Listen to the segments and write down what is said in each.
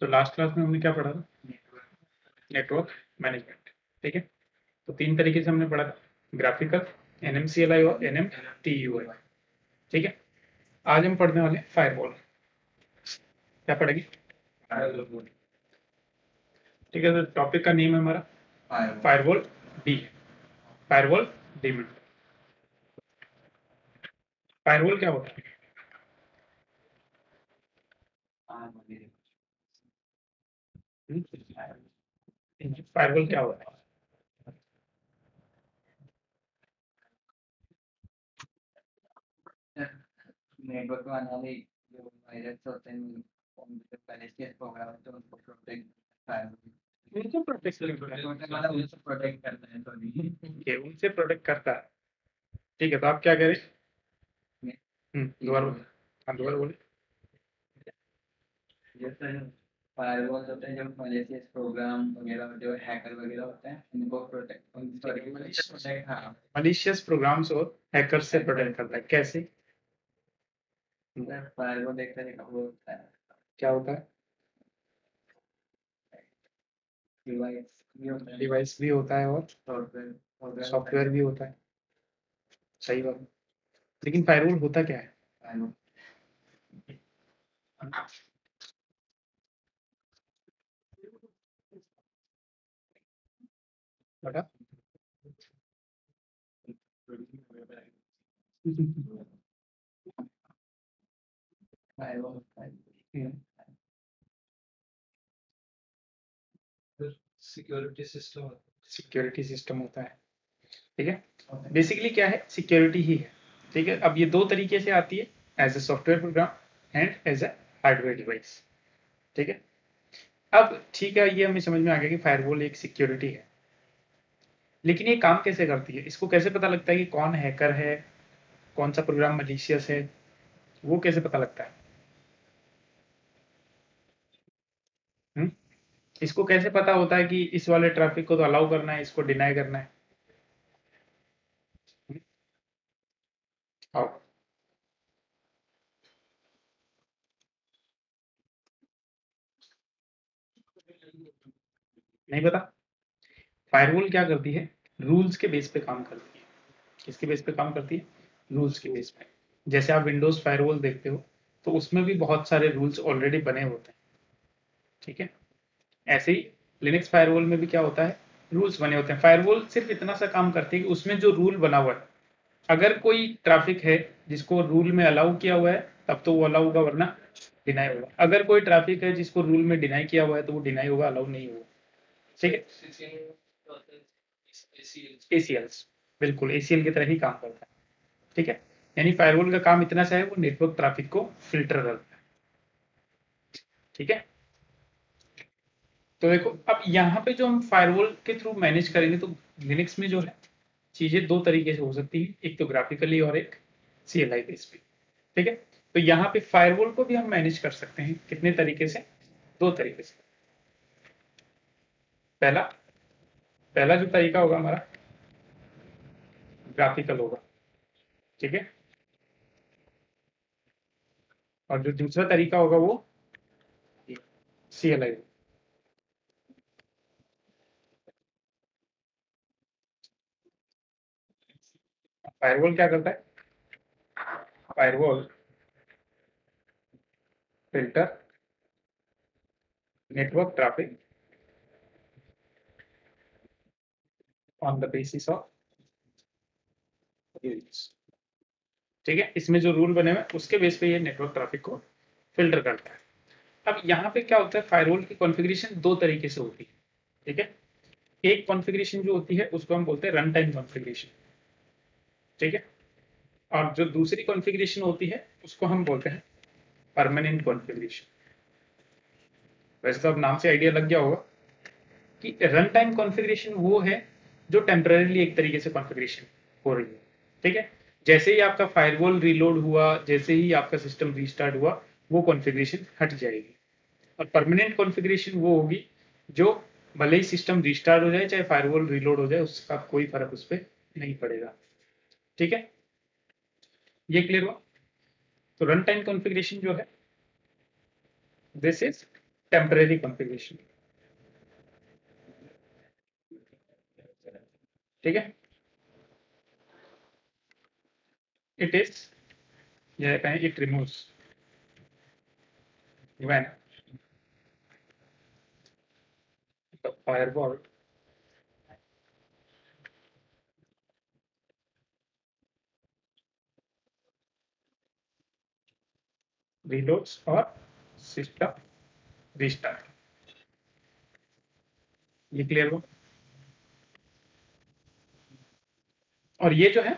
तो last class में हमने क्या पढ़ा था? Network management. ठीक है, तो 3 तरीके से हमने पढ़ा था, ग्राफिकल, NMCLI और NMTUI। ठीक है, आज हम पढ़ने वाले फायरवॉल। क्या पढ़ेगी? ठीक है, तो टॉपिक का नेम है हमारा firewall D. Firewall demon. Firewall क्या होता है? फायरवॉल क्या होता है? नेटवर्क में आने वाले जो वायरस होते हैं उनके मैलिशियस प्रोग्राम होते हैं उनको प्रोटेक्ट उनको प्रोटेक्ट करता है ओके, उनसे प्रोटेक्ट करता है। ठीक है, तो आप क्या कह रहे हैं? दोबारा बोलिए। हाँ, दोबारा बोलिए। जैसे फायरवॉल होते हैं जो मैलिशियस प्रोग्राम वगैरह जो हैकर वगैरह होते हैं उनको प्रोटेक्ट हाँ मलिशियस प्रोग्राम्स और हैकर से प्रोटेक्ट करता है। कैसे? फायरवॉल एक तरह का वो होता है, क्या होता है? डिवाइस भी होता है और सॉफ्टवेयर भी होता है। सही बात है। लेकिन फायरवॉल होता क्या है? बता। सिक्योरिटी सिस्टम होता है। ठीक है, बेसिकली क्या है? सिक्योरिटी ही है। ठीक है, अब ये दो तरीके से आती है, as a software program and as a hardware device. ठीक है, अब ठीक है, ये हमें समझ में आ गया कि फायरवॉल एक सिक्योरिटी है, लेकिन ये काम कैसे करती है? इसको कैसे पता लगता है कि कौन हैकर है, कौन सा प्रोग्राम मलिशियस है? वो कैसे पता लगता है? हुँ? इसको कैसे पता होता है कि इस वाले ट्रैफिक को तो अलाउ करना है, इसको डिनाई करना है? हुँ? आओ। नहीं पता? फायरवॉल क्या करती है? रूल्स के बेस पे काम करती है। किसके बेस पे काम करती है? रूल्स के बेस पे। जैसे आप विंडोज फायरवॉल देखते हो, तो उसमें भी बहुत सारे रूल्स ऑलरेडी बने होते हैं। ठीक है, ऐसे ही लिनक्स फायरवॉल में भी क्या होता है? रूल्स बने होते हैं। फायरवॉल सिर्फ इतना सा काम करती है कि उसमें जो रूल बना हुआ है, अगर कोई ट्रैफिक है जिसको रूल में अलाउ किया हुआ है, तब तो वो अलाउ होगा, वरना डिनाई होगा। अगर कोई ट्रैफिक है जिसको रूल में डिनाई किया हुआ है, तो वो डिनाई होगा, अलाउ नहीं होगा। ठीक है, एसीएल्स, बिल्कुल एसीएल की तरह ही काम करता है। ठीक है, यानी फायरवॉल का काम इतना सा है, वो नेटवर्क ट्रैफिक को फिल्टर करता है। ठीक है, तो देखो, अब यहाँ पे जो हम फायरवॉल के थ्रू मैनेज करेंगे, तो लिनक्स में जो है चीजें दो तरीके से हो सकती है, एक तो ग्राफिकली और एक CLI बेस पे। ठीक है, तो यहाँ पे फायरवॉल को भी हम मैनेज कर सकते हैं कितने तरीके से? दो तरीके से। पहला पहला जो तरीका होगा हमारा, ग्राफिकल होगा। ठीक है, और जो दूसरा तरीका होगा वो CLI। फायरवॉल क्या करता है? Firewall filter network traffic on the basis of rules. ठीक है, इसमें जो रूल बने हुए उसके बेस पे ये नेटवर्क ट्रैफिक को फिल्टर करता है। अब यहाँ पे क्या होता है, फायरवॉल की कॉन्फ़िगरेशन दो तरीके से होती है। ठीक है, एक कॉन्फ़िगरेशन जो होती है उसको हम बोलते हैं रन टाइम कॉन्फ़िगरेशन। ठीक है, और जो दूसरी कॉन्फ़िगरेशन होती है उसको हम बोलते हैं परमानेंट कॉन्फ़िगरेशन। वैसे तो अब नाम से आइडिया लग गया होगा कि रन टाइम कॉन्फ़िगरेशन वो है जो टेम्परेरीली एक तरीके से कॉन्फ़िगरेशन हो रही है। ठीक है, जैसे ही आपका फायरवॉल रीलोड हुआ, जैसे ही आपका सिस्टम रीस्टार्ट हुआ, वो कॉन्फ़िगरेशन हट जाएगी। और परमानेंट कॉन्फ़िगरेशन वो होगी जो भले ही सिस्टम रीस्टार्ट हो जाए, चाहे फायरवॉल रीलोड हो जाए, उसका कोई फर्क उस पर नहीं पड़ेगा। ठीक है, ये क्लियर हुआ? तो रन टाइम कॉन्फ़िगरेशन जो है, दिस इज टेम्परेरी कॉन्फ़िगरेशन, ठीक है। इट इज, यह कहें it removes when the firewall reloads और सिस्टम रिस्टार्ट। ये क्लियर हो? और ये जो है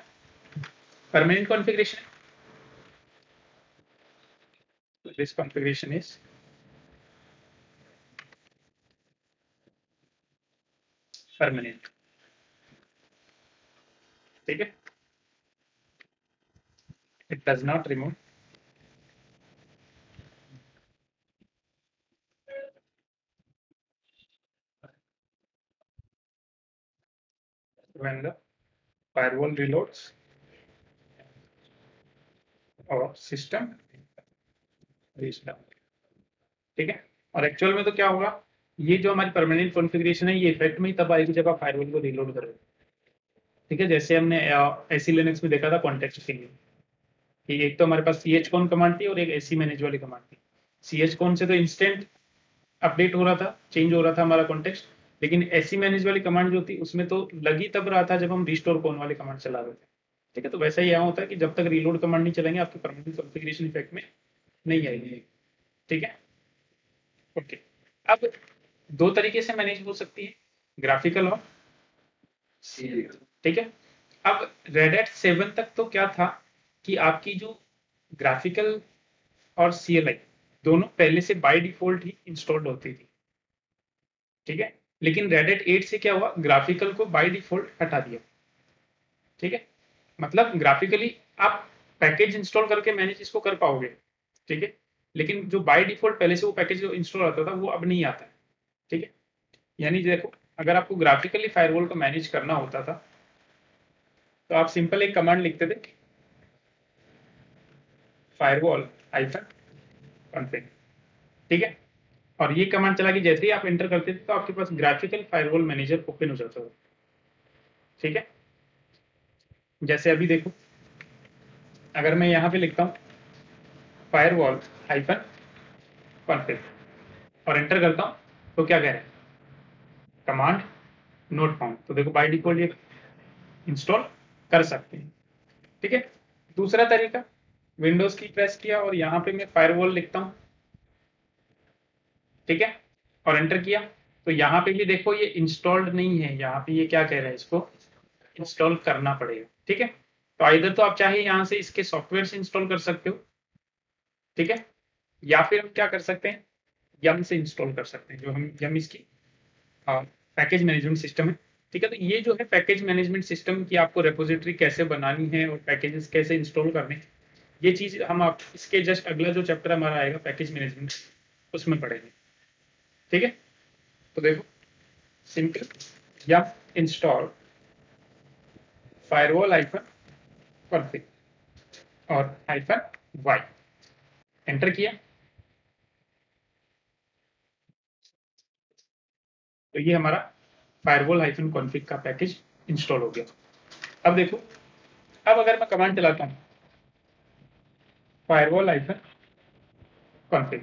परमानेंट कॉन्फ़िगरेशन है, दिस कॉन्फ़िगरेशन इज परमानेंट, ठीक है। It does not remove when the firewall reloads और सिस्टम रिस्टार्ट, ठीक है। और एक्चुअल में तो क्या होगा, ये जो हमारी परमानेंट कॉन्फ़िगरेशन है ये इफेक्ट में ही तब आएगी जब आप फायरवॉल को रीलोड करोगे, ठीक है। जैसे हमने एसी लिनक्स में देखा था कॉन्टेक्स्ट सिंगिंग, कि एक तो हमारे पास chcoon कमांड थी और एक एसी मैनेज वाली कमांड थी। chcoon से तो इंस्टेंट अपडेट हो रहा था, चेंज हो रहा था हमारा कॉन्टेक्स्ट, लेकिन एसी मैनेज वाली कमांड जो थी उसमें तो लगी तब रहा था जब हम रिस्टोर कॉन वाली कमांड चला रहे थे, ठीक है। तो वैसा ही यहाँ होता है कि जब तक रीलोड कमांड नहीं चलेंगे आपके परमानेंट कॉन्फ़िगरेशन इफेक्ट में नहीं आएगी, ठीक है। ओके, अब दो तरीके से मैनेज हो सकती है, ग्राफिकल और सीरियल, ठीक है। अब रेड हैट 7 तक तो क्या था कि आपकी जो ग्राफिकल और CLI दोनों पहले से बाय डिफॉल्ट ही इंस्टॉल्ड होती थी, ठीक है। लेकिन रेड हैट 8 से क्या हुआ, ग्राफिकल को बाय डिफॉल्ट हटा दिया, ठीक है। मतलब ग्राफिकली आप पैकेज इंस्टॉल करके मैनेज इसको कर पाओगे, ठीक है। लेकिन जो बाय डिफॉल्ट पहले से वो पैकेज जो इंस्टॉल आता था वो अब नहीं आता है, ठीक है। यानी देखो, अगर आपको ग्राफिकली फायरवॉल को मैनेज करना होता था तो आप सिंपल एक कमांड लिखते थे, फायरवॉल -config, ठीक है। और ये कमांड चला कि जैसे ही आप एंटर करते थे तो आपके पास ग्राफिकल फायरवॉल मैनेजर ओपन हो जाता था, ठीक है। जैसे अभी देखो, अगर मैं यहाँ पे लिखता हूँ फायरवॉल -config और एंटर करता हूँ तो क्या कह रहे हैं, कमांड नोट फाउंड। तो देखो बाय डिफॉल्ट ये इंस्टॉल कर सकते हैं, ठीक है। दूसरा तरीका, विंडोज की प्रेस किया और यहाँ पे मैं फायरवॉल लिखता हूँ, ठीक है, और एंटर किया तो यहाँ पे भी देखो ये इंस्टॉल्ड नहीं है, यहाँ पे ये क्या कह रहा है, इसको इंस्टॉल करना पड़ेगा, ठीक है। तो इधर तो आप चाहे यहाँ से इसके सॉफ्टवेयर से इंस्टॉल कर सकते हो, ठीक है, या फिर हम क्या कर सकते हैं, यम से इंस्टॉल कर सकते हैं, जो हम यम इसकी पैकेज मैनेजमेंट सिस्टम है, ठीक है। तो ये जो है पैकेज मैनेजमेंट सिस्टम की आपको रेपोजिटरी कैसे बनानी है और पैकेजेस कैसे इंस्टॉल करने, ये चीज हम आप इसके जस्ट अगला जो चैप्टर हमारा आएगा पैकेज मैनेजमेंट उसमें पढ़ेंगे, ठीक है। तो देखो सिंपल यम इंस्टॉल फायरवॉल -config और -y एंटर किया तो ये हमारा फायरवॉल -config का पैकेज इंस्टॉल हो गया। अब देखो, अब अगर मैं कमांड चलाता हूँ फायरवॉल -config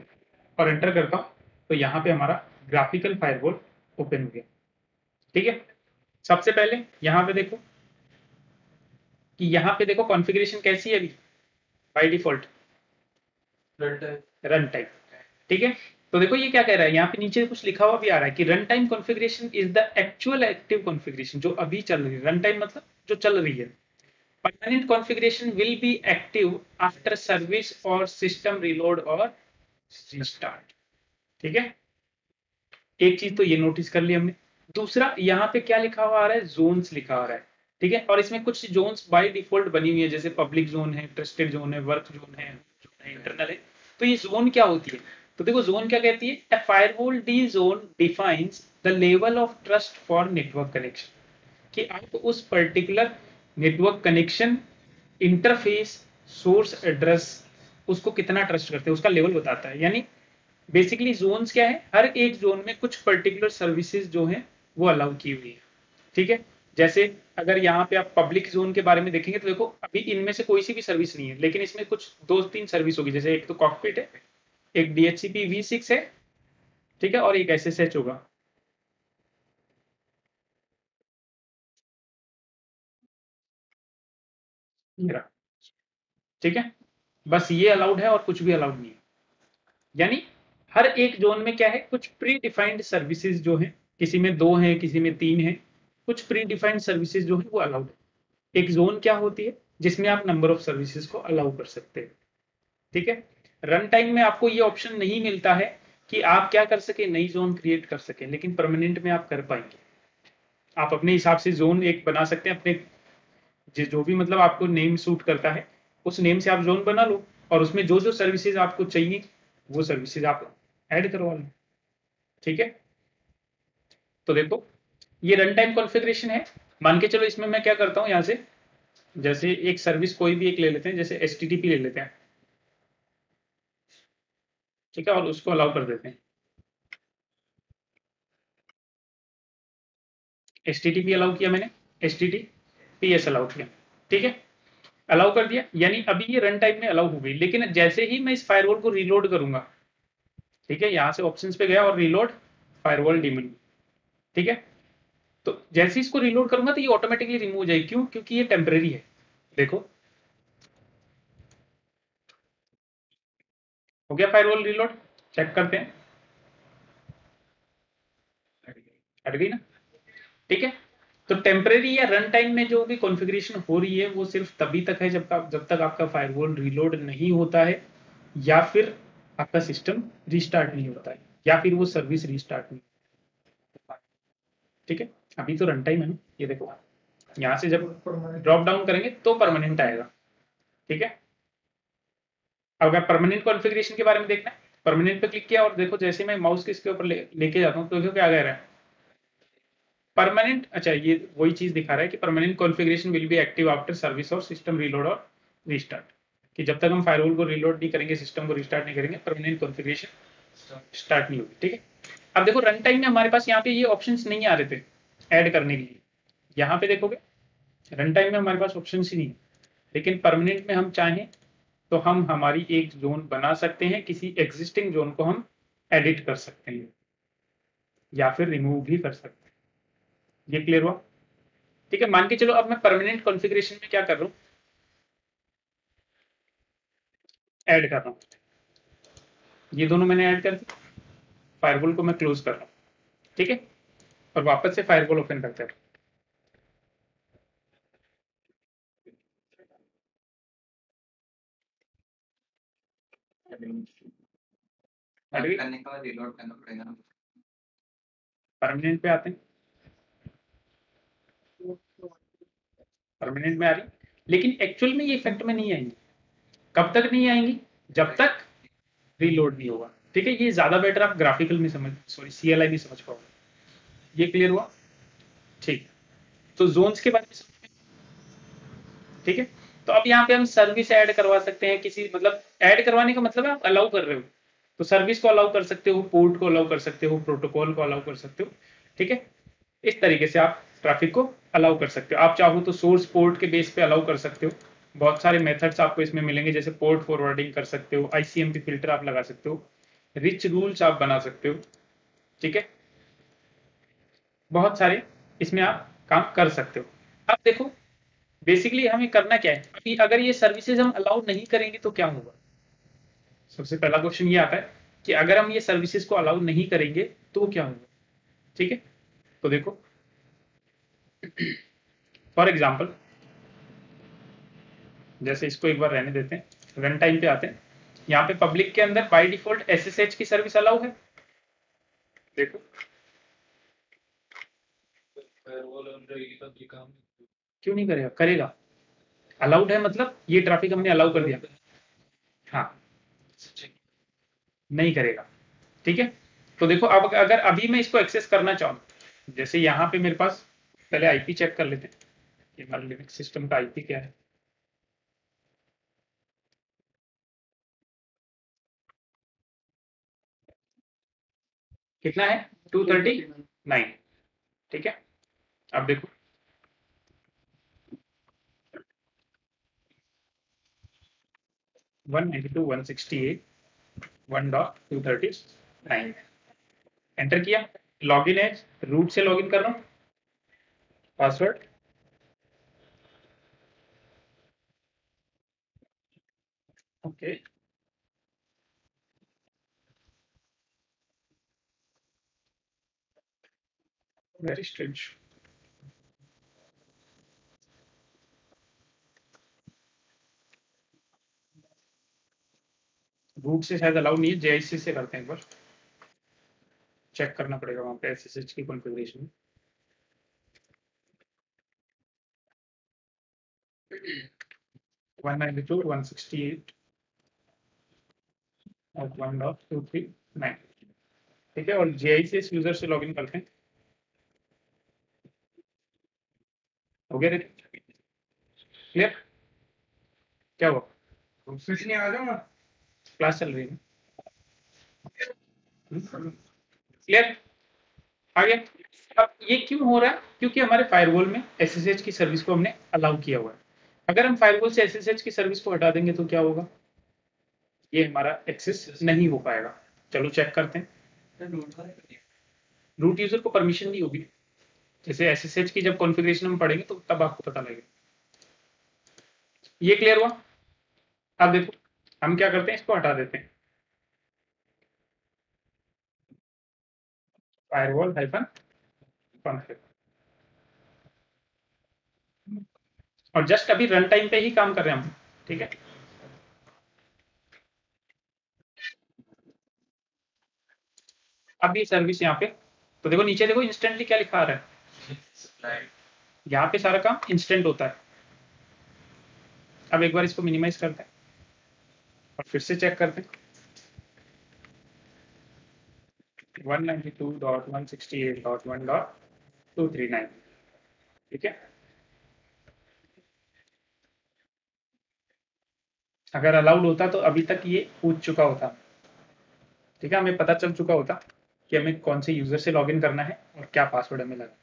और एंटर करता हूँ तो यहाँ पे हमारा ग्राफिकल फायरवॉल ओपन हो गया, ठीक है। सबसे पहले यहाँ पे देखो कि यहाँ पे देखो कॉन्फ़िगरेशन कैसी है अभी, बाय डिफॉल्ट रन टाइम, ठीक है। तो देखो ये क्या कह रहा है, यहाँ पे नीचे कुछ लिखा हुआ भी आ रहा है कि run time configuration is the actual active configuration, जो अभी चल रही है। रन टाइम मतलब जो चल रही है। Permanent configuration will be active after service और सिस्टम रीलोड और रिस्टार्ट, ठीक है। एक चीज तो ये नोटिस कर ली हमने। दूसरा यहाँ पे क्या लिखा हुआ आ रहा है, जोन्स लिखा आ रहा है, ठीक है। और इसमें कुछ जोन्स बाय डिफॉल्ट बनी हुई है, जैसे पब्लिक जोन है, ट्रस्टेड जोन है, वर्क जोन है, इंटरनल है। तो ये जोन क्या होती है, तो देखो जोन क्या कहती है, a firewall the zone defines the level of trust for network connection, कि आप उस particular network connection interface source address उसको कितना ट्रस्ट करते हैं, उसका लेवल बताता है। यानी बेसिकली जोन्स क्या है, हर एक जोन में कुछ पर्टिकुलर सर्विसेज जो हैं वो अलाउ की हुई है, ठीक है। जैसे अगर यहाँ पे आप पब्लिक जोन के बारे में देखेंगे तो देखो अभी इनमें से कोई सी भी सर्विस नहीं है, लेकिन इसमें कुछ 2-3 सर्विस होगी। जैसे एक तो कॉकपिट है, एक DHCP V6 है, ठीक है, और एक SSH होगा। ठीक है, बस ये अलाउड है और कुछ भी अलाउड नहीं है। यानी हर एक जोन में क्या है, कुछ प्री डिफाइंड सर्विसेज जो है, किसी में 2 है, किसी में 3 है, कुछ प्री डिफाइंड सर्विसेज जो है वो अलाउड है। एक जोन क्या होती है, जिसमें आप नंबर ऑफ सर्विसेज को अलाउ कर सकते हैं, ठीक है। रन टाइम में आपको ये ऑप्शन नहीं मिलता है कि आप क्या कर सके, नई जोन क्रिएट कर सके, लेकिन परमानेंट में आप कर पाएंगे। आप अपने हिसाब से जोन एक बना सकते हैं, अपने जो भी मतलब आपको नेम सूट करता है उस नेम से आप जोन बना लो, और उसमें जो जो सर्विसेज आपको चाहिए वो सर्विसेज आप ऐड करवा लो, ठीक है। तो देखो ये रन टाइम कॉन्फ़िगरेशन है। मान के चलो इसमें मैं क्या करता हूँ, यहाँ से जैसे एक सर्विस कोई भी एक ले लेते हैं, जैसे HTTP ले लेते हैं, ठीक है, और उसको अलाउ कर देते हैं। HTTP अलाउ किया मैंने, HTTPS अलाउ किया, ठीक है, अलाउ कर दिया, यानी अभी ये रन टाइम में अलाउ हो गई। लेकिन जैसे ही मैं इस फायरवॉल को रीलोड करूंगा, ठीक है, यहाँ से ऑप्शंस पे गया और रीलोड फायरवॉल डेमन, ठीक है, तो जैसे ही इसको रीलोड करूंगा तो ये ऑटोमेटिकली रिमूव हो जाएगी। क्यों? क्योंकि ये टेम्परेरी है। देखो हो गया फायरवॉल रीलोड, चेक करते हैं, हट गई ना, ठीक है। तो टेम्परेरी या रन टाइम में जो भी कॉन्फ़िगरेशन हो रही है वो सिर्फ तभी तक है जब तक आपका फायरवॉल रीलोड नहीं होता है, या फिर आपका सिस्टम रीस्टार्ट नहीं होता है, या फिर वो सर्विस रीस्टार्ट नहीं, ठीक है। अभी तो रन टाइम है ना, ये देखो यहाँ से जब ड्रॉप डाउन करेंगे तो परमानेंट आएगा, ठीक है। अब अगर परमानेंट कॉन्फ़िगरेशन के बारे में देखना है, परमानेंट पे क्लिक किया और देखो जैसे मैं माउस के इसके ऊपर लेके जाता हूँ तो देखो क्या कह रहा है, परमानेंट। अच्छा, ये वही चीज दिखा रहा है कि permanent configuration will be active after service और सिस्टम रीलोड और रीस्टार्ट, कि जब तक हम फायरवॉल को रीलोड नहीं करेंगे, सिस्टम को रिस्टार्ट नहीं करेंगे, परमानेंट कॉन्फ़िगरेशन स्टार्ट नहीं होगी, ठीक है। अब देखो रन टाइम में हमारे पास यहाँ पे ये ऑप्शंस नहीं आ रहे थे ऐड करने के लिए, यहाँ पे देखोगे रन टाइम में हमारे पास ऑप्शन ही नहीं है। लेकिन परमानेंट में हम चाहें तो हम हमारी एक जोन बना सकते हैं, किसी एग्जिस्टिंग जोन को हम एडिट कर सकते हैं या फिर रिमूव भी कर सकते हैं। ये क्लियर हुआ? ठीक है, मान के चलो अब मैं परमानेंट कॉन्फ़िगरेशन में क्या कर रहा हूँ, ऐड कर रहा हूँ, ये दोनों मैंने ऐड कर दिया, फायरवॉल को मैं क्लोज कर रहा हूँ, ठीक है, और वापस से फायरवॉल ओपन करते हैं। करने का रिलोड करना पड़ेगा। परमानेंट पे आते हैं, परमानेंट में आ रही, लेकिन एक्चुअल में ये इफेक्ट में नहीं आएंगी। कब तक नहीं आएंगी? जब तक रीलोड नहीं होगा, ठीक है। ये ज्यादा बेटर आप ग्राफिकल में समझ, सॉरी CLI भी समझ पाओगे। ये क्लियर हुआ? ठीक। तो जोन्स के बारे में समझ में, ठीक है। तो अब यहाँ पे हम सर्विस ऐड करवा सकते हैं, किसी मतलब ऐड करवाने का मतलब है आप अलाउ कर रहे हो, तो सर्विस को अलाउ कर सकते हो, पोर्ट को अलाउ कर सकते हो, प्रोटोकॉल को अलाउ कर सकते हो, ठीक है। इस तरीके से आप ट्रैफिक को अलाउ कर सकते हो। आप चाहो तो सोर्स पोर्ट के बेस पे अलाउ कर सकते हो। बहुत सारे मेथड्स आपको इसमें मिलेंगे, जैसे पोर्ट फॉरवर्डिंग कर सकते हो, ICMP फिल्टर आप लगा सकते हो, रिच रूल्स आप बना सकते हो, ठीक है। बहुत सारे इसमें आप काम कर सकते हो। अब देखो बेसिकली हमें करना क्या है, अभी अगर ये सर्विसेज हम अलाउ नहीं करेंगे तो क्या होगा। सबसे पहला क्वेश्चन ये आता है कि अगर हम ये सर्विसेज को अलाउ नहीं करेंगे तो क्या होगा, ठीक है। तो देखो फॉर एग्जाम्पल, जैसे इसको एक बार रहने देते हैं, रन टाइम पे आते हैं, यहाँ पे पब्लिक के अंदर बाय डिफॉल्ट SSH की सर्विस अलाउ है। देखो क्यों नहीं करेगा, करेगा, अलाउड है, मतलब ये ट्रैफिक हमने अलाउ कर दिया, हाँ नहीं करेगा, ठीक है। तो देखो अब अगर अभी मैं इसको एक्सेस करना चाहूँ, जैसे यहाँ पे मेरे पास, पहले IP चेक कर लेते हैं कि हमारे लिनक्स सिस्टम का IP क्या है। कितना है 239, ठीक है। अब देखो 192 168 1.239 एंटर किया। लॉगिन है, रूट से लॉगिन कर रहा हूँ, password okay. Very strange, root से शायद अलाउ नहीं है, जेआईसी से करते हैं, एक बार चेक करना पड़ेगा वहां पे एसएसएच की कॉन्फ़िगरेशन। वन 168 और 1.239, ठीक है। और जेआईसी इस यूजर से लॉगिन करते हैं, हो गया देखिए क्लियर। क्या हुआ, कुछ नहीं, आ जाओ। क्लास चल रही है क्लियर, आ गया। अब ये क्यों हो रहा है, क्योंकि हमारे फायरवॉल में एसएसएच की सर्विस को हमने अलाउ किया हुआ है। अगर हम फायरवॉल से एसएसएच की सर्विस को हटा देंगे तो क्या होगा, ये हमारा एक्सेस नहीं हो पाएगा। चलो चेक करते हैं। रूट यूजर को परमिशन दी होगी, जैसे एसएसएच की जब कॉन्फ़िगरेशन हम पढ़ेंगे तो तब आपको पता लगेगा। ये क्लियर हुआ। अब देखो हम क्या करते हैं, इसको हटा देते हैं, फायरवॉल हाइफन कॉन्फिग, और जस्ट अभी रन टाइम पे ही काम कर रहे हैं हम, ठीक है। अब ये सर्विस यहाँ पे, तो देखो नीचे देखो इंस्टेंटली क्या लिखा आ रहा है, यहाँ पे सारा काम इंस्टेंट होता है। अब एक बार इसको मिनिमाइज करते हैं और फिर से चेक करते हैं, 192.168.1.239, ठीक है। अगर अलाउड होता तो अभी तक ये पूछ चुका होता, ठीक है, हमें पता चल चुका होता कि हमें कौन से यूजर से लॉगिन करना है और क्या पासवर्ड हमें लगना है।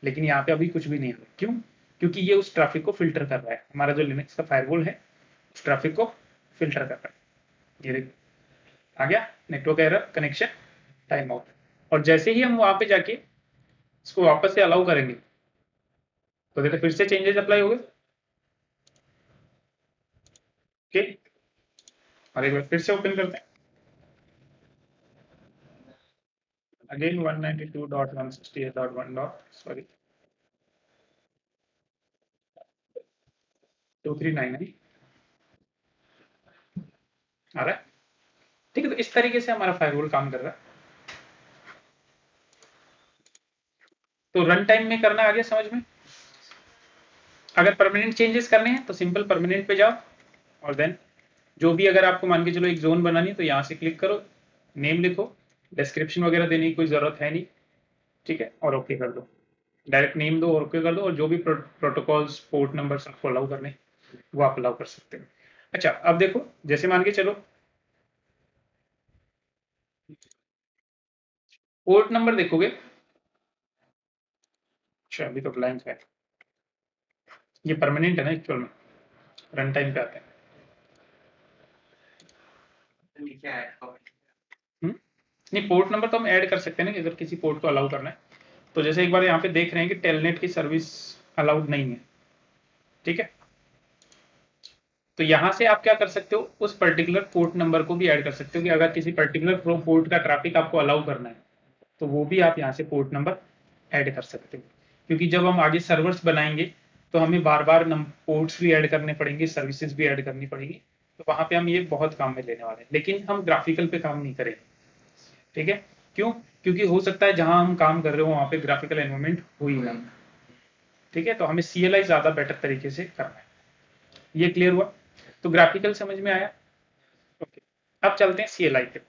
लेकिन यहाँ पे अभी कुछ भी नहीं है, क्यों, क्योंकि ये उस ट्रैफिक को फिल्टर कर रहा है, हमारा जो लिनक्स का फायरवॉल है उस ट्रैफिक को फिल्टर कर रहा है। ये देखो आ गया, network error, connection, time out. और जैसे ही हम वहां पे जाके इसको वापस से अलाउ करेंगे तो देखो फिर से चेंजेस अप्लाई हो गए, ओके। और एक बार फिर से ओपन करते हैं, अगेन 192.168.1. सॉरी 239 है, आ रहा है, ठीक है। तो इस तरीके से हमारा फायरवॉल काम कर रहा है। तो रन टाइम में करना आ गया समझ में। अगर परमानेंट चेंजेस करने हैं तो सिंपल परमानेंट पे जाओ, और देन जो भी, अगर आपको मान के चलो एक जोन बनानी है तो यहाँ से क्लिक करो, नेम लिखो, डिस्क्रिप्शन वगैरह देने की कोई जरूरत है नहीं, ठीक है, और ओके कर दो, डायरेक्ट नेम दो और ओके कर दो। और जो भी प्रोटोकॉल्स पोर्ट नंबर आपको अलाउ करने वो आप अलाउ कर सकते हो। अच्छा अब देखो, जैसे मान के चलो पोर्ट नंबर देखोगे, अच्छा अभी तो ब्लैंक है, ये परमानेंट है ना एक्चुअल में, रन टाइम पे आते हैं। नहीं पोर्ट नंबर तो हम ऐड कर सकते हैं ना, अगर किसी पोर्ट को अलाउ करना है तो। जैसे एक बार यहाँ पे देख रहे हैं कि टेलनेट की सर्विस अलाउड नहीं है, ठीक है। तो यहाँ से आप क्या कर सकते हो, उस पर्टिकुलर पोर्ट नंबर को भी ऐड कर सकते हो, कि अगर किसी पर्टिकुलर पोर्ट का ट्रैफिक आपको अलाउ करना है तो वो भी आप यहाँ से पोर्ट नंबर ऐड कर सकते हो। क्योंकि जब हम आगे सर्वर्स बनाएंगे तो हमें बार बार पोर्ट्स भी ऐड करने पड़ेंगे, सर्विसेज भी ऐड करनी पड़ेगी, तो वहां पे हम ये बहुत काम में लेने वाले हैं। लेकिन हम ग्राफिकल पे काम नहीं करेंगे, ठीक है। क्यों, क्योंकि हो सकता है जहां हम काम कर रहे हो वहां पे ग्राफिकल एनवायरनमेंट हो ही ना, ठीक है। तो हमें CLI ज्यादा बेटर तरीके से करना है। ये क्लियर हुआ, तो ग्राफिकल समझ में आया, ओके। अब चलते हैं CLI पे।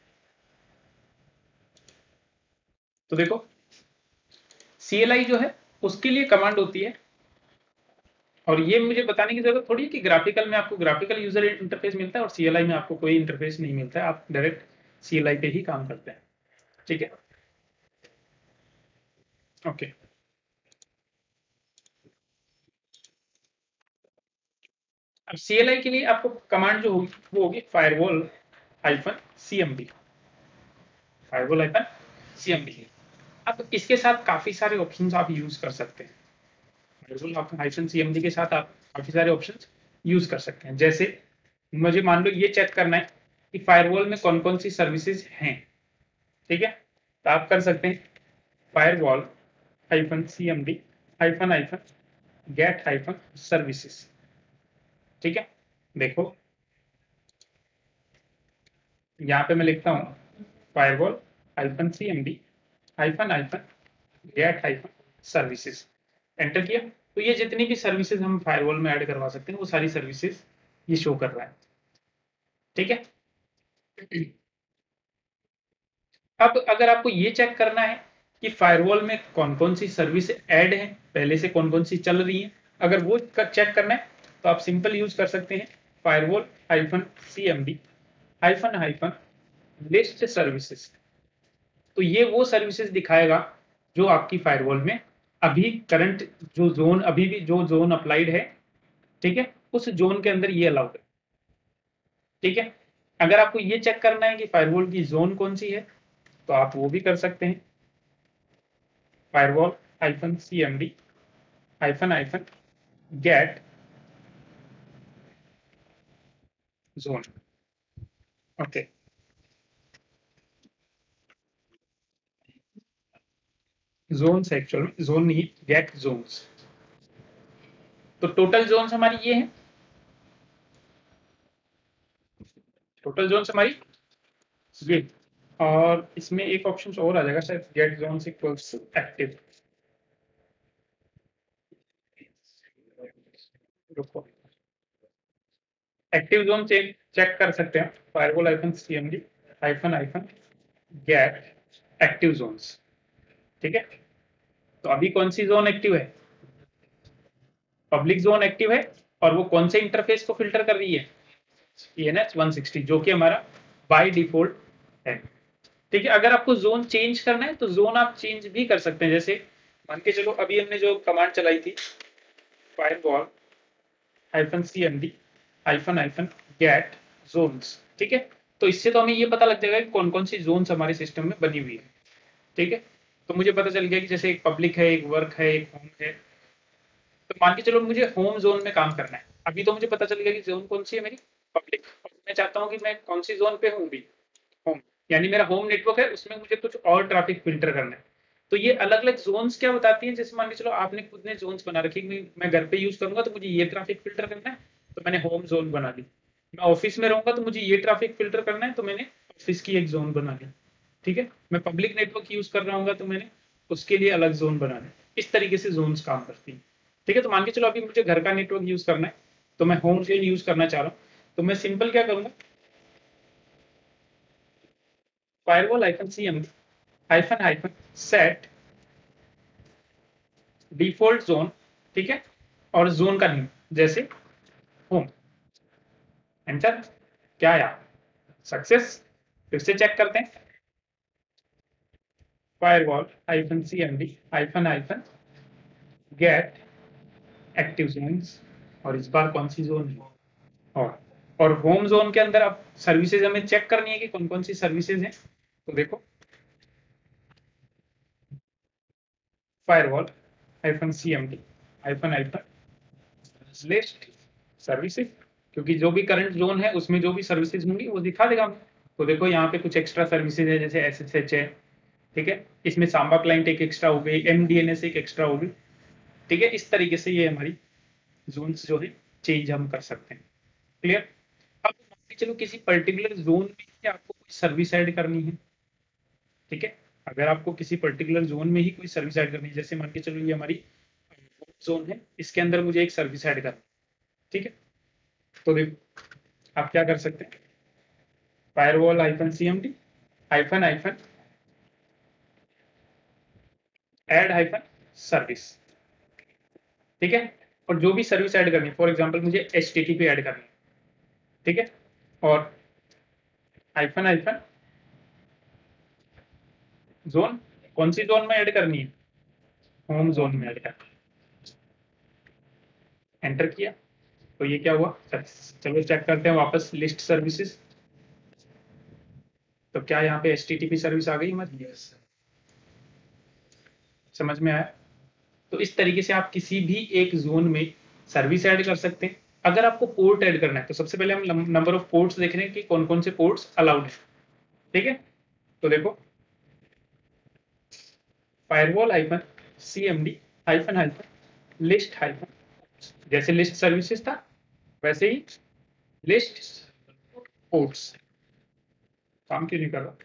तो देखो CLI जो है उसके लिए कमांड होती है, और ये मुझे बताने की जरूरत थोड़ी है कि ग्राफिकल में आपको ग्राफिकल यूजर इंटरफेस मिलता है और CLI में आपको कोई इंटरफेस नहीं मिलता है, आप डायरेक्ट CLI पे ही काम करते हैं, ठीक है। ओके, अब CLI के लिए आपको कमांड जो होगी वो होगी firewall hyphen CMD, firewall hyphen CMD। अब इसके साथ काफी सारे ऑप्शंस आप यूज कर सकते हैं, फायरवॉल हाइफन CMD के साथ आप काफी सारे ऑप्शंस यूज कर सकते हैं। जैसे मुझे मान लो ये चेक करना है कि फायरवॉल में कौन कौन सी सर्विसेज हैं, ठीक है, तो आप कर सकते हैं firewall hyphen CMD hyphen hyphen get hyphen services, ठीक है। देखो यहाँ पे मैं लिखता हूँ firewall hyphen CMD hyphen hyphen get hyphen services, enter किया तो ये जितनी भी सर्विसेज हम फायरवॉल में ऐड करवा सकते हैं वो सारी सर्विसेज ये शो कर रहा है, ठीक है। अब अगर आपको ये चेक करना है कि फायरवॉल में कौन कौन सी सर्विस ऐड है, पहले से कौन कौन सी चल रही है, अगर वो चेक करना है तो आप सिंपल यूज कर सकते हैं firewall hyphen CMD hyphen hyphen list services. तो ये वो सर्विसेज दिखाएगा जो आपकी फायरवॉल में अभी करंट जो जोन अभी भी जो जोन अप्लाइड है, ठीक है, उस जोन के अंदर ये अलाउड है, ठीक है। अगर आपको ये चेक करना है कि फायरवॉल की जोन कौन सी है तो आप वो भी कर सकते हैं firewall hyphen CMD hyphen hyphen get zone, okay. Zones actual में जोन नहीं, गेट जोन्स। तो टोटल जोन्स हमारी ये है, टोटल जोन्स हमारी ये, और इसमें एक ऑप्शन और आ जाएगा शायद गेट जोन्स इक्वल्स एक्टिव, रुको, एक्टिव जोन चेक कर सकते हैं firewall hyphen CMD hyphen hyphen get active zones, ठीक है। तो अभी कौन सी जोन एक्टिव है, पब्लिक जोन एक्टिव है, और वो कौन से इंटरफेस को फिल्टर कर रही है, ENH 160 जो कि हमारा बाय डिफॉल्ट है, ठीक है। अगर आपको जोन चेंज करना है तो जोन आप चेंज भी कर सकते हैं। जैसे मान के चलो अभी हमने जो कमांड चलाई थी firewall hyphen CMD hyphen hyphen get zones, ठीक है, तो इससे तो हमें ये पता लग जाएगा कि कौन कौन सी जोन्स हमारे सिस्टम में बनी हुई है, ठीक है। तो मुझे पता चल गया कि जैसे एक पब्लिक है, एक वर्क है, एक होम है। तो मान के चलो मुझे होम जोन में काम करना है, अभी तो मुझे पता चल गया कि जोन कौन सी है मेरी, पब्लिक, और मैं चाहता हूँ कि मैं कौन सी जोन पे हूँ भी, होम, यानी मेरा होम नेटवर्क है, उसमें मुझे कुछ और ट्रैफिक फिल्टर करना है। तो ये अलग अलग जोन्स क्या बताती हैं, जैसे मान के चलो आपने खुद ने जोन्स बना रखी है, मैं घर पे यूज करूंगा तो मुझे ये ट्रैफिक फिल्टर करना है, तो मैंने होम जोन बना ली। मैं ऑफिस में रहूंगा तो मुझे ये ट्रैफिक फिल्टर करना है, तो मैंने ऑफिस की एक जोन बना ली, ठीक है। मैं पब्लिक नेटवर्क यूज कर रहा हूँ तो मैंने उसके लिए अलग जोन बना ली। इस तरीके से जोन्स काम करती हैं, ठीक है। तो मान के चलो अभी मुझे घर का नेटवर्क यूज करना है, तो मैं होम जोन यूज करना चाह रहा हूँ, तो मैं सिंपल क्या करूंगा firewall hyphen CMD hyphen hyphen set default zone, ठीक है, और जोन का नेम जैसे होम, एंटर, क्या आया, सक्सेस। फिर से चेक करते हैं firewall hyphen CMD hyphen hyphen get active zones, और इस बार कौन सी जोन है, और होम जोन के अंदर अब सर्विसेज हमें चेक करनी है कि कौन कौन सी सर्विसेज हैं। तो देखो firewall hyphen CMD hyphen hyphen list services, क्योंकि जो भी करंट जोन है उसमें जो भी सर्विसेज होंगी वो दिखा देगा हमें। तो देखो यहाँ पे कुछ एक्स्ट्रा सर्विसेज है, जैसे SSH है, ठीक है, इसमें सांबा क्लाइंट एक एक्स्ट्रा हो गई, MDNS एक एक्स्ट्रा हो गई, ठीक है। इस तरीके से ये हमारी जोन्स जो है चेंज हम कर सकते हैं, क्लियर। अब मान के चलो किसी पर्टिकुलर जोन में आपको कोई सर्विस ऐड करनी है, ठीक है। अगर आपको किसी पर्टिकुलर जोन में ही कोई सर्विस ऐड करनी है, जैसे मान के चलो ये हमारी जोन है, इसके अंदर मुझे एक सर्विस ऐड करनी है, ठीक है। तो देखो आप क्या कर सकते हैं firewall hyphen CMD hyphen hyphen add hyphen service, ठीक है। और जो भी सर्विस ऐड करनी है, फॉर एग्जांपल मुझे HTTP ऐड करनी है, ठीक है, और हाइफन हाइफन जोन, कौन सी जोन में ऐड करनी है, होम जोन में ऐड करना, एंटर किया तो ये क्या हुआ। चलो चेक करते हैं वापस लिस्ट सर्विसेज। तो क्या यहाँ पे HTTP सर्विस आ गई हमारी? यस समझ में आया? तो इस तरीके से आप किसी भी एक जोन में सर्विस ऐड कर सकते हैं। अगर आपको पोर्ट ऐड करना है तो सबसे पहले हम नंबर ऑफ पोर्ट्स देख रहे हैं कि कौन कौन से पोर्ट्स अलाउड है। ठीक है, तो देखो firewall hyphen CMD hyphen hyphen list hyphen, जैसे लिस्ट सर्विसेज था वैसे ही लिस्ट पोर्ट्स। काम क्यों नहीं कर रहा?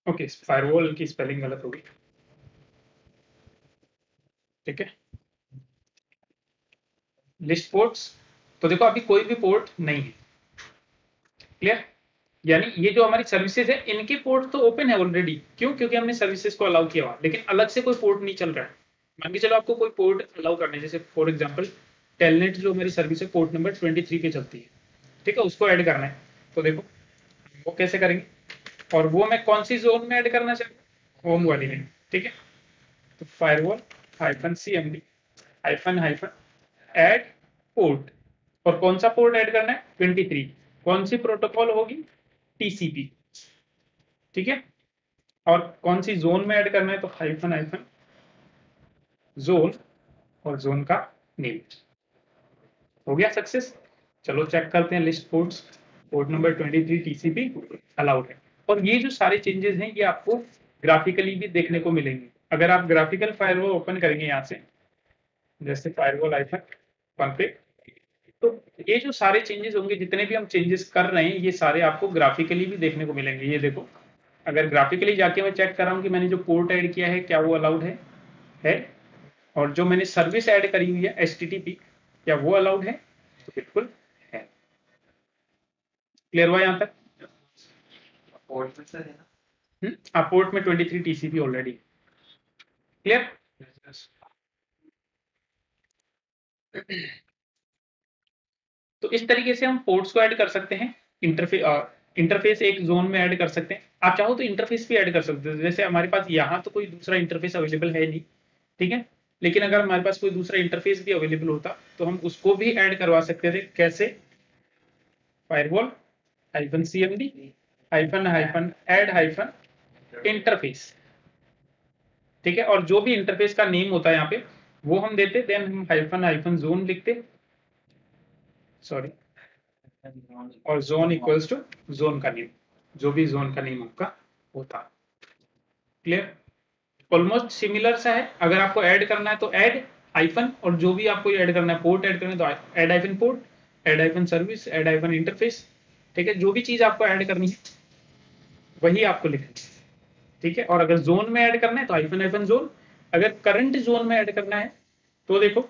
ओके, फायरवॉल की स्पेलिंग गलत होगी। ठीक है, लिस्ट पोर्ट्स, तो देखो अभी कोई भी पोर्ट नहीं है। क्लियर? यानी ये जो हमारी सर्विसेज है इनके पोर्ट तो ओपन है ऑलरेडी। क्यों? क्योंकि हमने सर्विसेज को अलाउ किया हुआ, लेकिन अलग से कोई पोर्ट नहीं चल रहा है। मान के चलो आपको कोई पोर्ट अलाउ करना है, जैसे फॉर एग्जांपल टेलनेट जो मेरी सर्विस है पोर्ट नंबर 23 पे चलती है। ठीक है, उसको ऐड करना है। तो देखो वो कैसे करेंगे, और वो मैं कौन सी जोन में ऐड करना चाहूँ? होम वाली में। ठीक है, तो firewall hyphen CMD hyphen hyphen add port, और कौन सा पोर्ट ऐड करना है? 23। कौन सी प्रोटोकॉल होगी? TCP। ठीक है, और कौन सी जोन में ऐड करना है? तो हाइफन हाइफन जोन, और जोन का नेम। हो गया सक्सेस। चलो चेक करते हैं list ports. Port number 23 TCP allowed है। और ये जो सारे चेंजेस हैं ये आपको ग्राफिकली भी देखने को मिलेंगे। अगर आप ग्राफिकल फायरवॉल ओपन करेंगे यहाँ से, जैसे फायरवॉल आइकन कॉन्फ़िग, तो ये जो सारे चेंजेस होंगे, जितने भी हम चेंजेस कर रहे हैं, ये सारे आपको ग्राफिकली भी देखने को मिलेंगे। ये देखो, अगर ग्राफिकली जाके मैं चेक कर रहा हूँ कि मैंने जो पोर्ट ऐड किया है क्या वो अलाउड है, और जो मैंने सर्विस ऐड करी हुई है HTTP क्या वो अलाउड है? तो बिल्कुल है। क्लियर हुआ यहाँ तक? पोर्ट में सर है ना आप पोर्ट में 23 TCP ऑलरेडी। क्लियर? तो इस तरीके से हम पोर्ट्स को ऐड कर सकते हैं। इंटरफेस एक जोन में ऐड कर सकते हैं। आप चाहो तो इंटरफेस भी ऐड कर सकते हो। जैसे हमारे पास यहाँ तो कोई दूसरा इंटरफेस अवेलेबल है नहीं, ठीक है, लेकिन अगर हमारे पास कोई दूसरा इंटरफेस भी अवेलेबल होता तो हम उसको भी ऐड करवा सकते थे। कैसे? Firewall hyphen CMD hyphen hyphen add hyphen interface. ठीक है, और जो भी इंटरफेस का नेम होता है यहाँ पे वो हम देते, देन हम हाइफन हाइफन जोन लिखते, सॉरी, और जोन इक्वल्स टू जोन का नेम, जो भी जोन का नेम आपका होता। क्लियर? ऑलमोस्ट सिमिलर सा है। अगर आपको ऐड करना है तो ऐड हाइफन, और जो भी आपको ऐड करना है, पोर्ट ऐड करना है तो add hyphen port, add hyphen service, add hyphen interface. ठीक है, जो भी चीज आपको ऐड करनी है वही आपको लिखनी है। ठीक है, और अगर जोन में ऐड करना है तो हाइफन हाइफन जोन। अगर करंट जोन में ऐड करना है तो देखो,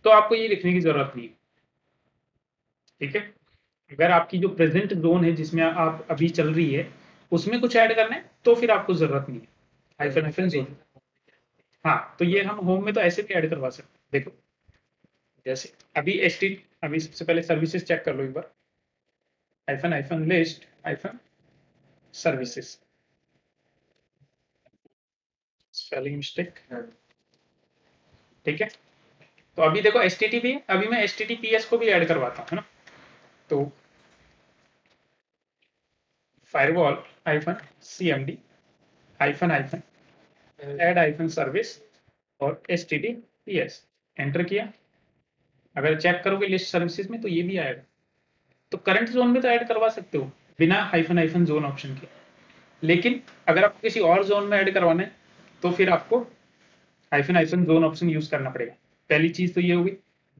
तो आपको ये लिखने की जरूरत नहीं है। ठीक है, अगर आपकी जो प्रेजेंट जोन है जिसमें आप अभी चल रही है उसमें कुछ ऐड करना है तो फिर आपको जरूरत नहीं है हाइफन हाइफन जोन। हाँ, तो ये हम होम में तो ऐसे भी ऐड करवा सकते हैं। देखो जैसे अभी सबसे पहले सर्विसेज चेक कर लो एक बार। Hyphen hyphen list hyphen services, spelling mistake. ठीक है, तो अभी देखो HTTP है, अभी मैं HTTPS को भी ऐड करवाता हूँ, है ना। तो firewall hyphen CMD hyphen hyphen add hyphen service और HTTPS, एंटर किया। अगर चेक करोगे लिस्ट सर्विसेज में तो ये भी आएगा। तो करंट जोन में तो ऐड करवा सकते हो बिना हाइफन हाइफन जोन ऑप्शन के, लेकिन अगर आपको किसी और जोन में ऐड करवाना है तो फिर आपको hyphen hyphen zone option use करना पड़ेगा। पहली चीज तो ये होगी।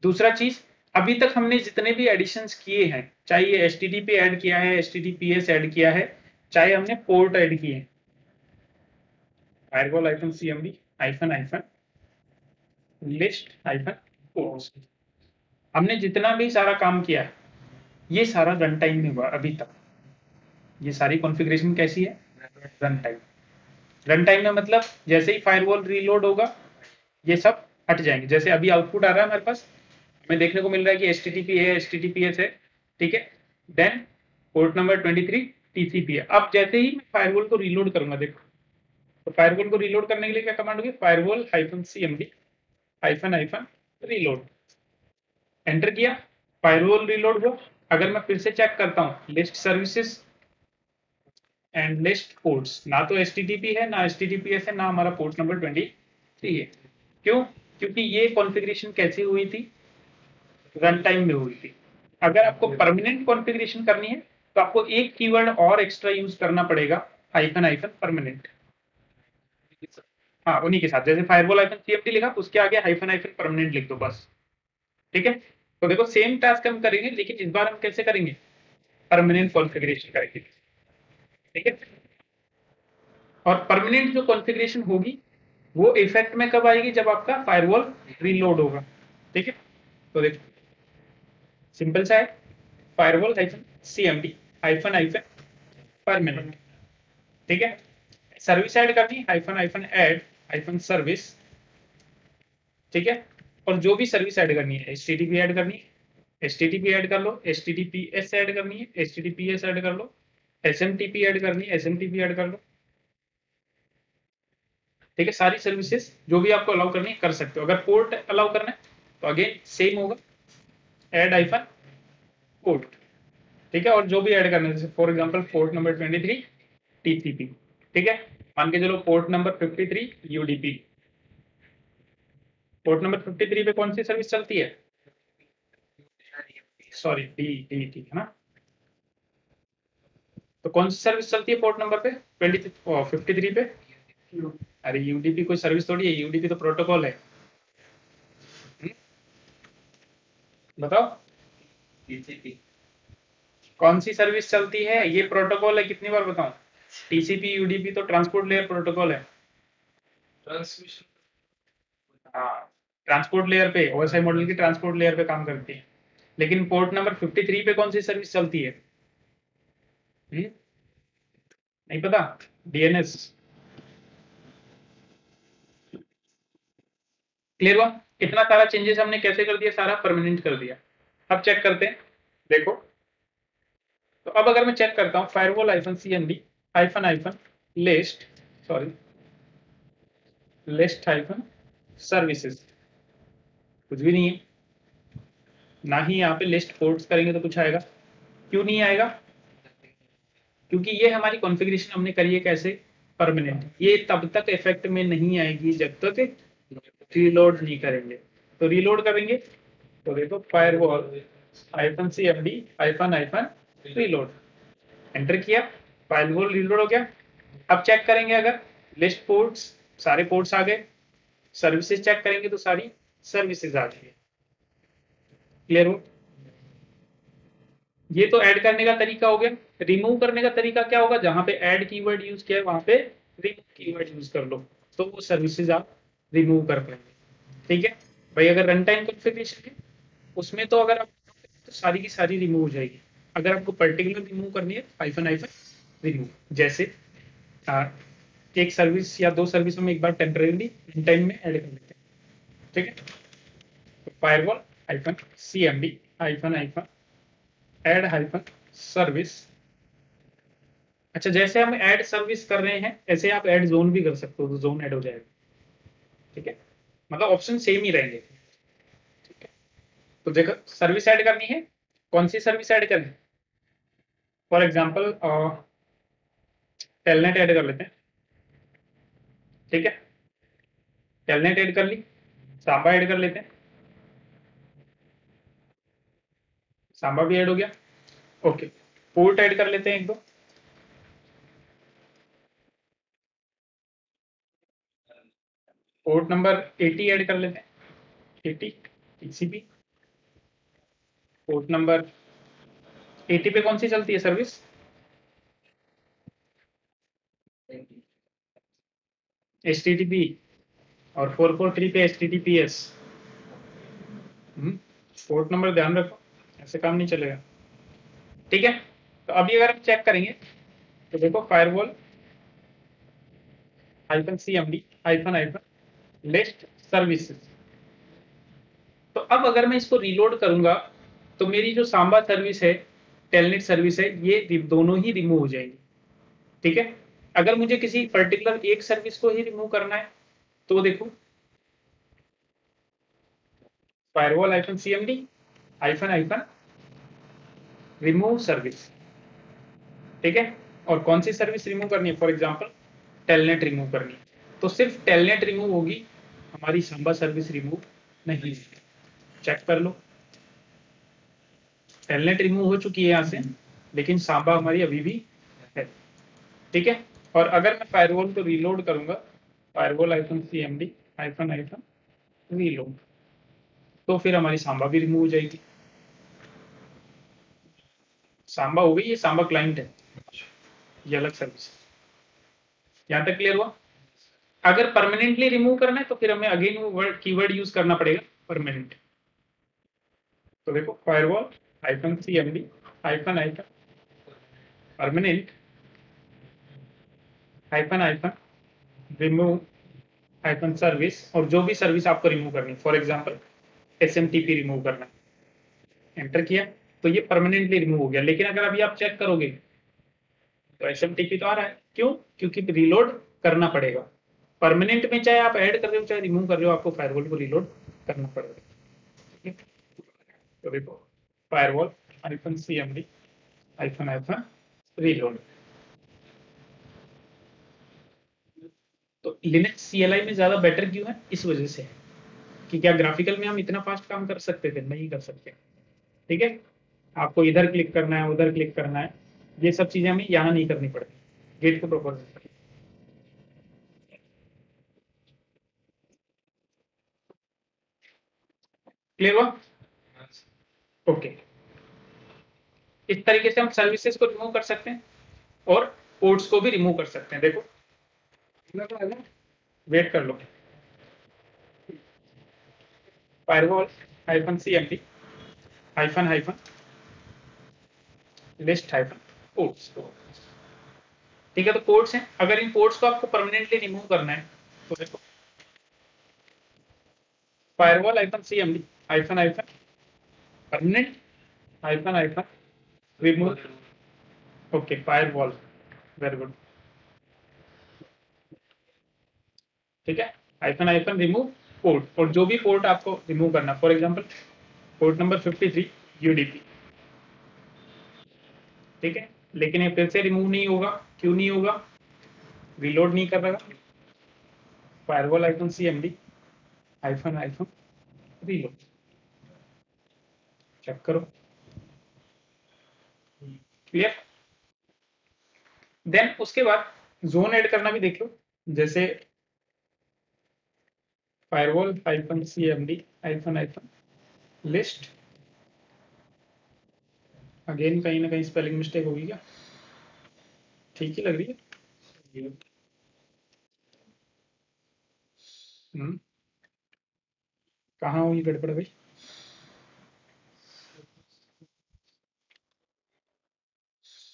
दूसरा चीज, अभी तक हमने जितने भी एडिशंस किए हैं, चाहे ये HTTP ऐड किया है, HTTPS ऐड किया है, चाहे हमने पोर्ट ऐड किए हैं, firewall hyphen CMD hyphen hyphen list hyphen ports, हमने जितना भी सारा काम किया है ये सारा रन टाइम में हुआ अभी तक। ये सारी कॉन्फ़िगरेशन कैसी है? Run time. रन टाइम में मतलब जैसे ही फायरवॉल रीलोड होगा ये सब हट जाएंगे। जैसे अभी आउटपुट आ रहा है हमारे पास, हमें देखने को मिल रहा है कि HTTP है, HTTPS है। ठीक है, देन पोर्ट नंबर 23 टीसीपी है। अब जैसे ही मैं फायरवॉल को रीलोड करूंगा, देखो, तो फायरवॉल को रीलोड करने के लिए क्या कमांड होगी, फायरवॉल -cmd -, रीलोड। एंटर किया, फायरवॉल रीलोड हुआ। अगर मैं फिर से चेक करता हूं list services and list ports, ना तो एचटीटीपी है ना एचटीटीपीएस है ना हमारा पोर्ट नंबर 23 है। क्यों? क्योंकि ये कॉन्फ़िगरेशन कैसी हुई थी, रन टाइम में हुई थी। अगर आपको परमानेंट कॉन्फ़िगरेशन करनी है तो आपको एक कीवर्ड और एक्स्ट्रा यूज करना पड़ेगा, हाइफन परमानेंट। हाँ, उन्हीं के साथ, जैसे फायरवॉल -cmd लिखा, उसके आगे हाइफन परमानेंट लिख दो बस। ठीक है, तो देखो सेम टास्क हम करेंगे, लेकिन इस बार हम कैसे करेंगे, परमानेंट कॉन्फ़िगरेशन करेंगे। ठीक है, और परमानेंट जो कॉन्फ़िगरेशन होगी वो इफेक्ट में कब आएगी, जब आपका फायरवॉल रीलोड होगा। ठीक है, तो देखो सिंपल सा है, फायरवॉल -cmd -, परमानेंट। ठीक है, सर्विस ऐड करनी, -ऐड -सर्विस। ठीक है, और जो भी सर्विस ऐड करनी है, एचटीटीपी ऐड करनी है, एचटीटीपी ऐड कर लो, एचटीटीपीएस ऐड करनी है, एचटीटीपीएस ऐड कर लो, एसएमटीपी ऐड करनी है, एसएमटीपी ऐड कर लो। ठीक है, सारी सर्विसेज जो भी आपको अलाउ करनी है कर सकते हो। अगर पोर्ट अलाउ करना है तो अगेन सेम होगा, ऐड हाइफन पोर्ट। ठीक है, और जो भी ऐड करना है, जैसे for example port number 23 TCP. ठीक है, मान के चलो port number 53 UDP. Port number 53 पे कौन सी सर्विस चलती है, सॉरी डी डी टी है ना। तो कौन सी सर्विस चलती है पोर्ट नंबर पे 53 पे? अरे यूडीपी कोई सर्विस थोड़ी है, यूडीपी तो प्रोटोकॉल है। बताओ टीसीपी कौन सी सर्विस चलती है, ये प्रोटोकॉल है, कितनी बार बताऊं, टीसीपी यूडीपी तो ट्रांसपोर्ट लेयर प्रोटोकॉल है। ट्रांसमिशन, हाँ, ट्रांसपोर्ट लेयर पे, ओएसआई मॉडल की ट्रांसपोर्ट लेयर पे काम करती है। लेकिन पोर्ट नंबर 53 पे कौन सी सर्विस चलती है, नहीं पता, डीएनएस। क्लियर हुआ, इतना सारा चेंजेस हमने कैसे कर दिया, सारा परमानेंट कर दिया। अब चेक करते हैं, देखो, तो अब अगर मैं चेक करता हूँ firewall -cmd list, sorry list services, कुछ भी नहीं है, ना ही यहाँ पे लिस्ट पोर्ट्स करेंगे तो कुछ आएगा। क्यों नहीं आएगा, क्योंकि ये हमारी कॉन्फ़िगरेशन हमने करी है कैसे, परमानेंट। ये तब तक इफेक्ट में नहीं आएगी जब तक रीलोड नहीं करेंगे। तो रीलोड करेंगे तो देखो फायरवॉल -cmd रीलोड, एंटर किया, फायरवॉल रीलोड हो गया। अब चेक करेंगे, अगर लिस्ट पोर्ट्स, सारे पोर्ट्स आ गए, सर्विसेज चेक करेंगे तो सारी सर्विसेज आ गई। क्लियर हो, ये तो ऐड करने का तरीका हो गया। रिमूव करने का तरीका क्या होगा, जहां पे ऐड कीवर्ड यूज किया है वहां पे रिमूव कीवर्ड यूज कर लो, तो वो सर्विसेज आप रिमूव कर पाएंगे। ठीक है भाई, अगर रन टाइम कॉन्फ़िगरेशन है उसमें तो अगर आप तो सारी की सारी रिमूव हो जाएगी। अगर आपको पर्टिकुलर रिमूव करनी है, हाइफन रिमूव, जैसे एक सर्विस या दो सर्विस में एक बार टेम्परेरी रन टाइम में ऐड कर लेते हैं। ठीक है, फायरवॉल -cmd ऐड सर्विस। अच्छा, जैसे हम ऐड सर्विस कर रहे हैं ऐसे आप ऐड जोन भी कर सकते हो, तो जोन ऐड हो जाएगा। ठीक है, मतलब ऑप्शन सेम ही रहेंगे। ठीक है, तो देखो सर्विस ऐड करनी है, कौन सी सर्विस ऐड करनी है, फॉर एग्जांपल टेलनेट ऐड कर लेते हैं। ठीक है, टेलनेट ऐड कर ली, सांबा ऐड कर लेते हैं, सांबा भी ऐड हो गया। ओके, पोर्ट ऐड कर लेते हैं एक दो, पोर्ट नंबर 80 ऐड कर लेते हैं, 80 टीसीपी। पोर्ट नंबर 80 पे कौन सी चलती है सर्विस, HTTP, और 443 पे HTTPS। पोर्ट नंबर ध्यान रखो, ऐसे काम नहीं चलेगा। ठीक है, तो अभी अगर हम चेक करेंगे तो देखो फायरवॉल -cmd लिस्ट सर्विसेज। तो अब अगर मैं इसको रीलोड करूंगा तो मेरी जो सांबा सर्विस है टेलनेट सर्विस है, ये दोनों ही रिमूव हो जाएंगी। ठीक है, अगर मुझे किसी पर्टिकुलर एक सर्विस को ही रिमूव करना है तो देखो firewall hyphen cmd hyphen iPhone remove service. ठीक है, और कौन सी सर्विस रिमूव करनी है, फॉर एग्जांपल टेलनेट रिमूव करनी है, तो सिर्फ टेलनेट रिमूव होगी, हमारी सांबा सर्विस रिमूव नहीं। चेक कर लो, टेलनेट रिमूव हो चुकी है यहाँ से, लेकिन सांबा हमारी अभी भी है। ठीक है, और अगर मैं फायरवॉल को रीलोड करूंगा, firewall hyphen cmd hyphen hyphen reload, तो फिर हमारी सांबा भी रिमूव हो जाएगी। सांबा हो गई, ये सांबा क्लाइंट है, ये अलग सर्विस। यहाँ तक क्लियर हुआ? अगर परमानेंटली रिमूव करना है तो फिर हमें अगेन वो वर्ड कीवर्ड यूज करना पड़ेगा, परमानेंट। तो देखो firewall hyphen cmd hyphen iPhone permanent iPhone iPhone remove iPhone service, और जो भी सर्विस आपको रिमूव करनी है, फॉर एग्जांपल SMTP रिमूव करना है, एंटर किया तो ये परमानेंटली रिमूव हो गया। लेकिन अगर अभी आप चेक करोगे तो SMTP तो आ रहा है, क्यों? क्योंकि रिलोड करना पड़ेगा। परमानेंट में चाहे आप ऐड कर रहे हो चाहे रिमूव कर रहे हो, आपको फायरवॉल को रिलोड करना पड़ेगा। ठीक है, तो देखो firewall hyphen cmd hyphen hyphen reload. तो लिनक्स CLI में ज्यादा बेटर क्यों है? इस वजह से कि क्या ग्राफिकल में हम इतना फास्ट काम कर सकते थे? नहीं कर सकते। ठीक है, आपको इधर क्लिक करना है, उधर क्लिक करना है, ये सब चीजें हमें यहाँ नहीं करनी पड़ती, गेट के प्रॉपर। क्लियर हुआ? ओके, इस तरीके से हम सर्विसेज को रिमूव कर सकते हैं और पोर्ट्स को भी रिमूव कर सकते हैं। देखो वेट कर लो, firewall hyphen cmd hyphen hyphen list hyphen ports. ठीक है, तो पोर्ट्स हैं, अगर इन पोर्ट्स को आपको परमानेंटली रिमूव करना है तो देखो firewall hyphen cmd hyphen hyphen permanent hyphen hyphen remove. Okay, firewall, very good. ठीक है, हाइफन हाइफन रिमूव पोर्ट, और जो भी पोर्ट आपको रिमूव करना, for example port number 53 UDP। ठीक है, लेकिन ये फिर से रिमूव नहीं होगा, क्यों नहीं होगा? रीलोड नहीं कर रहा। Firewall hyphen cmd hyphen hyphen reload, check करो। क्लियर? देन उसके बाद जोन ऐड करना भी देख लो, जैसे firewall hyphen cmd hyphen hyphen list. Again कहीं ना कहीं स्पेलिंग मिस्टेक होगी क्या? ठीक ही लग रही है। कहाँ हुई गड़बड़ भाई?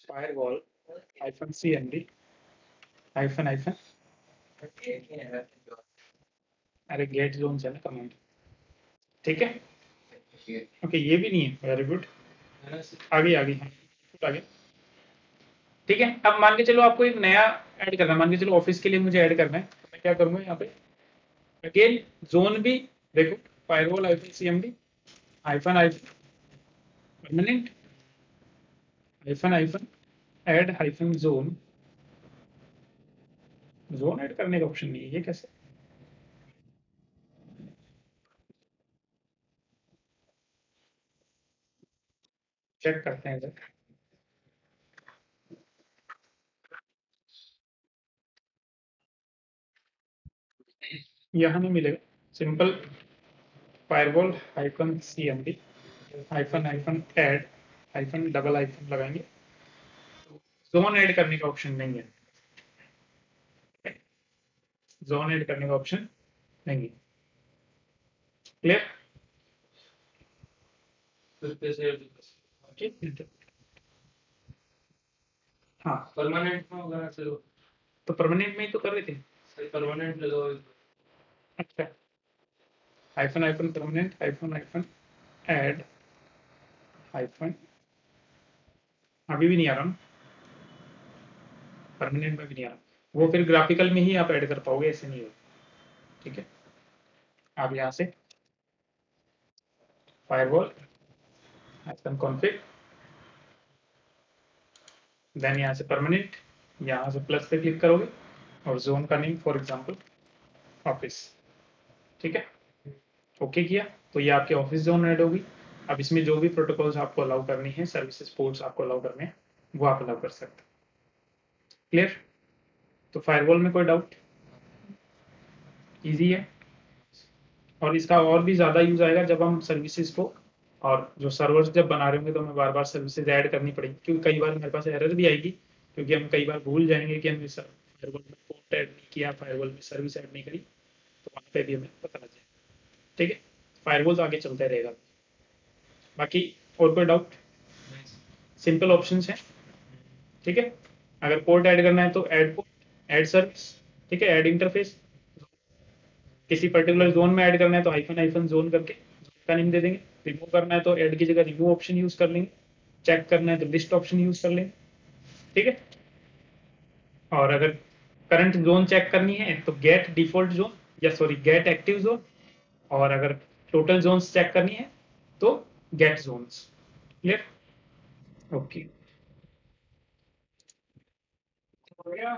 Firewall hyphen cmd hyphen iPhone, अरे गेट जोन से ना कमांड। ठीक है, ओके, ये भी नहीं है, वेरी गुड, आगे आगे, हाँ आगे। ठीक है, अब मान के चलो आपको एक नया ऐड करना है, मान के चलो ऑफिस के लिए मुझे ऐड करना है, तो मैं क्या करूंगा यहाँ पे अगेन जोन भी देखो, firewall hyphen cmd hyphen iPhone permanent iPhone iPhone add hyphen zone. Zone add करने का ऑप्शन नहीं है, ये कैसे? चेक करते हैं जरा, यहाँ नहीं मिलेगा। Simple firewall hyphen cmd hyphen hyphen add hyphen double hyphen लगाएंगे, जोन ऐड करने का ऑप्शन नहीं है। जोन ऐड करने का ऑप्शन नहीं है। क्लियर? ठीक, हाँ परमानेंट में होगा चलो, तो परमानेंट में ही तो कर रहे थे। परमानेंट ले लो। अच्छा, hyphen hyphen permanent hyphen hyphen add hyphen अभी भी नहीं आ रहा ना, परमानेंट में भी नहीं आ रहा, वो फिर ग्राफिकल में ही आप ऐड कर पाओगे, ऐसे नहीं होगा। ठीक है, आप यहाँ से फायरवॉल आइकन कॉन्फ़िग, देन यहाँ से परमानेंट, यहाँ से प्लस पे क्लिक करोगे और जोन का नेम फॉर एग्जांपल ऑफिस। ठीक है, ओके किया तो ये आपके ऑफिस जोन ऐड होगी। अब इसमें जो भी प्रोटोकॉल्स आपको अलाउ करनी है, सर्विसेज पोर्ट्स आपको अलाउ करने हैं, वो आप अलाउ कर सकते हैं। क्लियर? तो फायरवॉल में कोई डाउट? इजी है, और इसका और भी ज़्यादा यूज आएगा जब हम सर्विसेज को और जो सर्वर्स जब बना रहे होंगे तो हमें बार बार सर्विसेज ऐड करनी पड़ेगी, क्योंकि कई बार हमारे पास एरर भी आएगी, क्योंकि हम कई बार भूल जाएंगे कि हमने फायरवॉल में पोर्ट ऐड नहीं किया, फायरवॉल में सर्विस ऐड नहीं करी, तो वहाँ पे भी हमें पता लग जाएगा। ठीक है, फायरवॉल तो आगे चलता रहेगा। बाकी और कोई डाउट? सिंपल ऑप्शंस हैं। ठीक है, अगर पोर्ट ऐड करना है तो ऐड पोर्ट, ऐड सर्विस, ठीक है, ऐड इंटरफेस। किसी पर्टिकुलर जोन में ऐड करना है तो हाइफन हाइफन जोन करके जोन का नेम दे देंगे। रिमूव करना है तो ऐड की जगह रिमूव ऑप्शन यूज कर लेंगे। चेक करना है तो लिस्ट ऑप्शन यूज कर लेंगे। ठीक है, और अगर करंट जोन चेक करनी है तो गेट डिफॉल्ट जोन, या सॉरी गेट एक्टिव जोन, और अगर टोटल जोन्स चेक करनी है तो गेट जोन्स। क्लियर? ओके, हो गया।